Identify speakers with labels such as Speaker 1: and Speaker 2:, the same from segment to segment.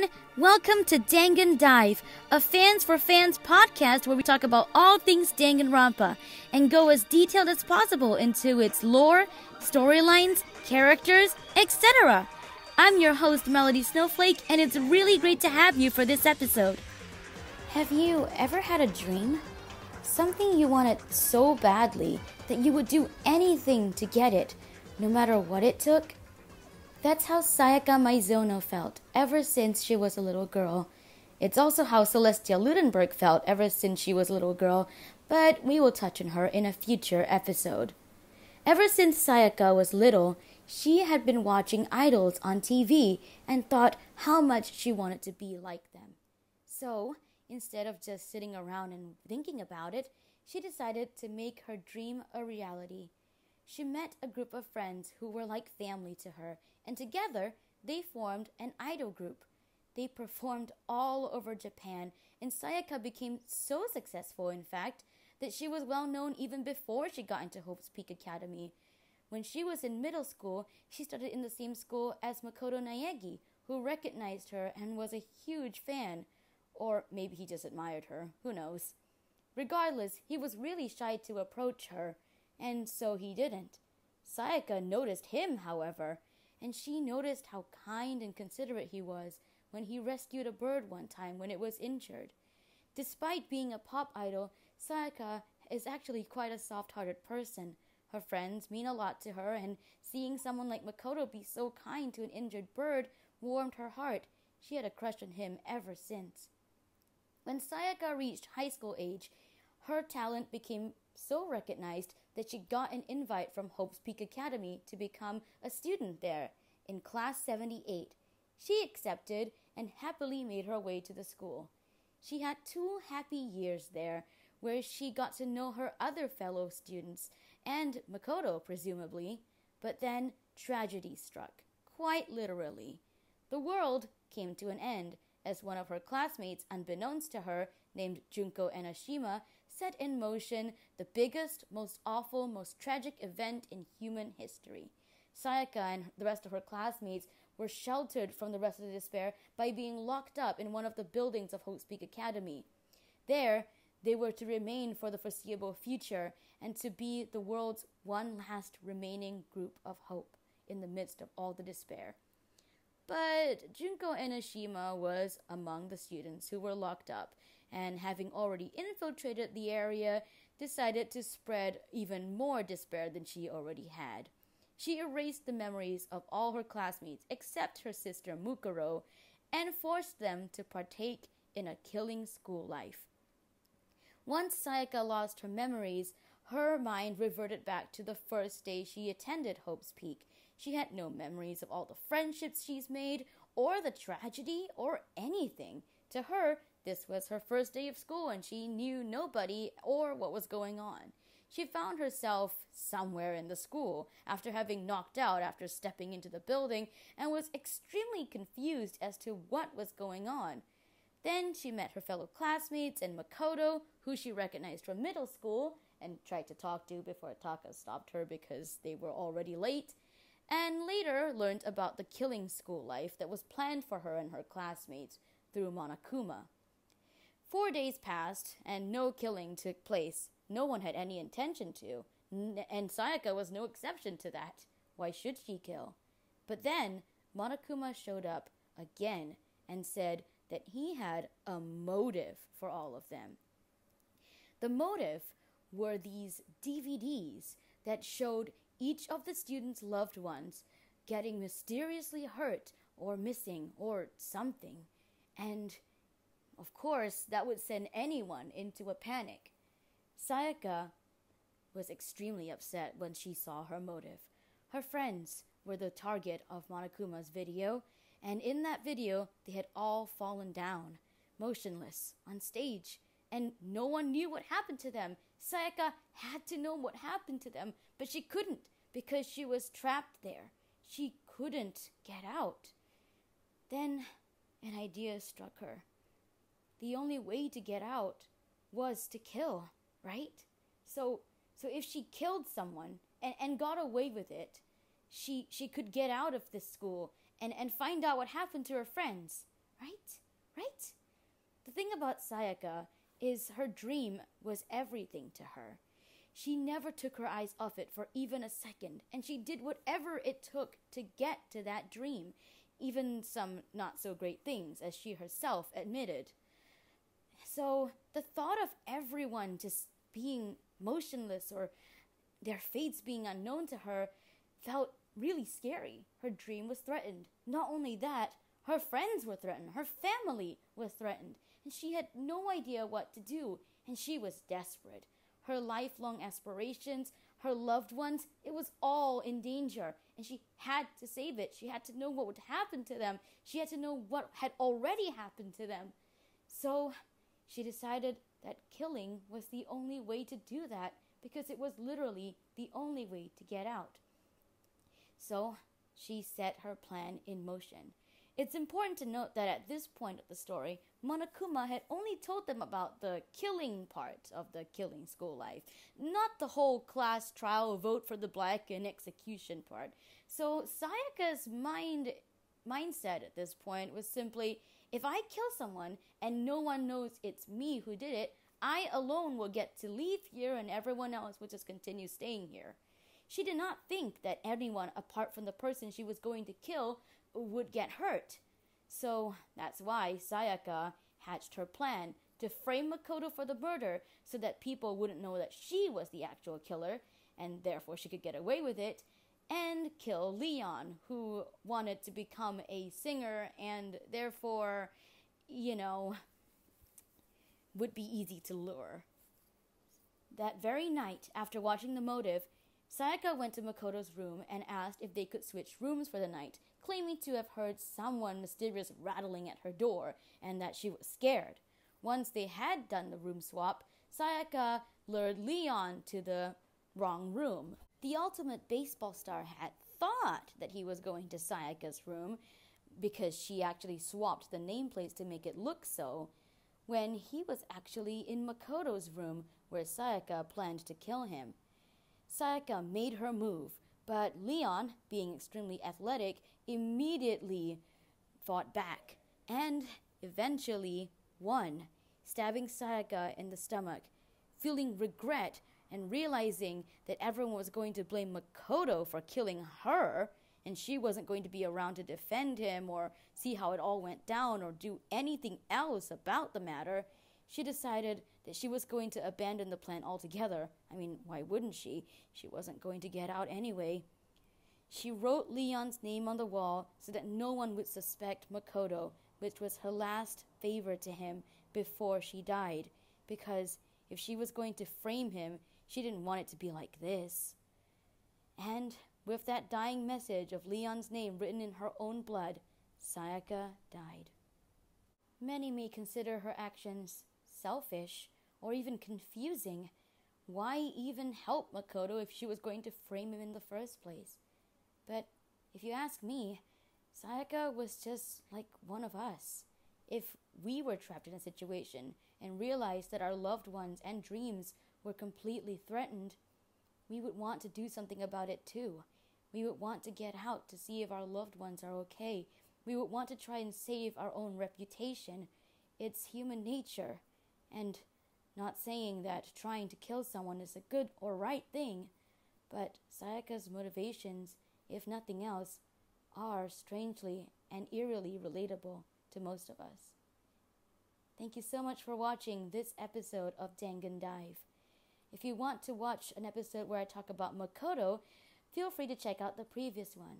Speaker 1: everyone! Welcome to Dangan Dive, a Fans for Fans podcast where we talk about all things Danganronpa and go as detailed as possible into its lore, storylines, characters, etc. I'm your host, Melody Snowflake, and it's really great to have you for this episode. Have you ever had a dream? Something you wanted so badly that you would do anything to get it, no matter what it took? That's how Sayaka Maizono felt ever since she was a little girl. It's also how Celestia Ludenberg felt ever since she was a little girl, but we will touch on her in a future episode. Ever since Sayaka was little, she had been watching idols on TV and thought how much she wanted to be like them. So, instead of just sitting around and thinking about it, she decided to make her dream a reality. She met a group of friends who were like family to her, and together they formed an idol group. They performed all over Japan, and Sayaka became so successful, in fact, that she was well known even before she got into Hope's Peak Academy. When she was in middle school, she studied in the same school as Makoto Naegi, who recognized her and was a huge fan. Or maybe he just admired her, who knows. Regardless, he was really shy to approach her, and so he didn't. Sayaka noticed him, however, and she noticed how kind and considerate he was when he rescued a bird one time when it was injured. Despite being a pop idol, Sayaka is actually quite a soft-hearted person. Her friends mean a lot to her, and seeing someone like Makoto be so kind to an injured bird warmed her heart. She had a crush on him ever since. When Sayaka reached high school age, her talent became so recognized that she got an invite from Hope's Peak Academy to become a student there in Class 78. She accepted and happily made her way to the school. She had 2 happy years there, where she got to know her other fellow students, and Makoto, presumably. But then tragedy struck, quite literally. The world came to an end, as one of her classmates, unbeknownst to her, named Junko Enoshima, set in motion the biggest, most awful, most tragic event in human history. Sayaka and the rest of her classmates were sheltered from the rest of the despair by being locked up in one of the buildings of Hope's Peak Academy. There, they were to remain for the foreseeable future and to be the world's one last remaining group of hope in the midst of all the despair. But Junko Enoshima was among the students who were locked up, and having already infiltrated the area, decided to spread even more despair than she already had. She erased the memories of all her classmates except her sister Mukuro, and forced them to partake in a killing school life. Once Sayaka lost her memories, her mind reverted back to the first day she attended Hope's Peak. She had no memories of all the friendships she's made, or the tragedy, or anything. To her, this was her first day of school, and she knew nobody or what was going on. She found herself somewhere in the school after having knocked out after stepping into the building, and was extremely confused as to what was going on. Then she met her fellow classmates and Makoto, who she recognized from middle school, and tried to talk to before Taka stopped her because they were already late, and later learned about the killing school life that was planned for her and her classmates through Monokuma. 4 days passed, and no killing took place. No one had any intention to, and Sayaka was no exception to that. Why should she kill? But then, Monokuma showed up again and said that he had a motive for all of them. The motive were these DVDs that showed each of the students' loved ones getting mysteriously hurt or missing or something. And, of course, that would send anyone into a panic. Sayaka was extremely upset when she saw her motive. Her friends were the target of Monokuma's video, and in that video, they had all fallen down, motionless, on stage, and no one knew what happened to them. Sayaka had to know what happened to them, but she couldn't because she was trapped there. She couldn't get out. Then an idea struck her. The only way to get out was to kill, right? So if she killed someone and got away with it, she could get out of this school and find out what happened to her friends, right? Right? The thing about Sayaka is her dream was everything to her. She never took her eyes off it for even a second, and she did whatever it took to get to that dream, even some not so great things, as she herself admitted. So the thought of everyone just being motionless or their fates being unknown to her felt really scary. Her dream was threatened. Not only that, her friends were threatened. Her family was threatened. And she had no idea what to do, and she was desperate. Her lifelong aspirations, her loved ones, it was all in danger, and she had to save it. She had to know what would happen to them. She had to know what had already happened to them. So she decided that killing was the only way to do that, because it was literally the only way to get out. So she set her plan in motion. It's important to note that at this point of the story, Monokuma had only told them about the killing part of the killing school life, not the whole class trial, vote for the black, and execution part. So Sayaka's mindset at this point was simply, if I kill someone and no one knows it's me who did it, I alone will get to leave here and everyone else will just continue staying here. She did not think that anyone apart from the person she was going to kill would get hurt. So that's why Sayaka hatched her plan to frame Makoto for the murder so that people wouldn't know that she was the actual killer, and therefore she could get away with it, and kill Leon, who wanted to become a singer and therefore, would be easy to lure. That very night, after watching the motive, Sayaka went to Makoto's room and asked if they could switch rooms for the night, claiming to have heard someone mysterious rattling at her door and that she was scared. Once they had done the room swap, Sayaka lured Leon to the wrong room. The ultimate baseball star had thought that he was going to Sayaka's room because she actually swapped the nameplates to make it look so, when he was actually in Makoto's room where Sayaka planned to kill him. Sayaka made her move, but Leon, being extremely athletic, immediately fought back and eventually won, stabbing Sayaka in the stomach. Feeling regret and realizing that everyone was going to blame Makoto for killing her, and she wasn't going to be around to defend him or see how it all went down or do anything else about the matter, she decided that she was going to abandon the plan altogether. I mean, why wouldn't she? She wasn't going to get out anyway. She wrote Leon's name on the wall so that no one would suspect Makoto, which was her last favor to him before she died, because if she was going to frame him, she didn't want it to be like this. And with that dying message of Leon's name written in her own blood, Sayaka died. Many may consider her actions selfish or even confusing. Why even help Makoto if she was going to frame him in the first place? But if you ask me, Sayaka was just like one of us. If we were trapped in a situation and realized that our loved ones and dreams were completely threatened, we would want to do something about it too. We would want to get out to see if our loved ones are okay. We would want to try and save our own reputation. It's human nature. And not saying that trying to kill someone is a good or right thing, but Sayaka's motivations, if nothing else, are strangely and eerily relatable to most of us. Thank you so much for watching this episode of Dangan Dive. If you want to watch an episode where I talk about Makoto, feel free to check out the previous one.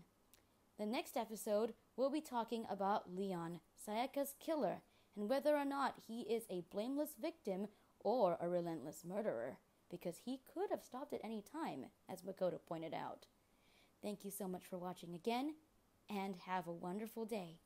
Speaker 1: The next episode, we'll be talking about Leon, Sayaka's killer, and whether or not he is a blameless victim or a relentless murderer, because he could have stopped at any time, as Makoto pointed out. Thank you so much for watching again, and have a wonderful day.